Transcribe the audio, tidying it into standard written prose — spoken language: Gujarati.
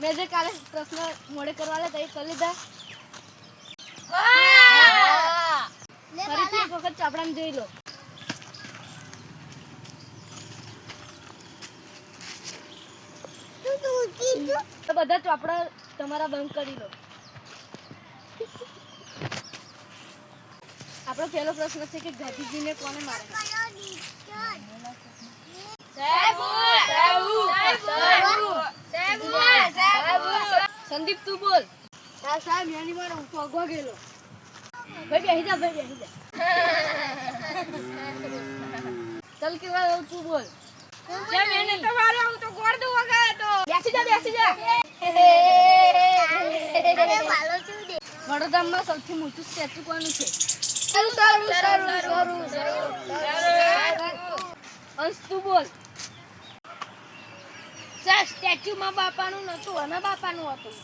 મેં જે કાલે પ્રશ્ન મોડે કરવા લે તઈ કરી લીધા. ફરીથી એક વખત ચાપડામાં જોઈ લો. તો બધા ચોપડા તમારા બંધ કરી લો. આપણો પહેલો પ્રશ્ન છે કે ગાંધીજીને કોને માર્યા? સંદીપ તું બોલ. સાહેબ યાની મારો પગવા ગયેલો. ભાઈ બેસી જા, ભાઈ બેસી જા. ચલ કેવા તું બોલ. જેમ એને તમારે આવું તો ગોળ દો વગાડે તો બેસી જા, બેસી જા. અરે વાલો છું દે. વડોદરામાં સૌથી મોટું સ્ટેચ્યુ કોનું છે? અંશ તું બોલ. સર સ્ટેચ્યુમાં બાપાનું નતું અને બાપાનું હતું.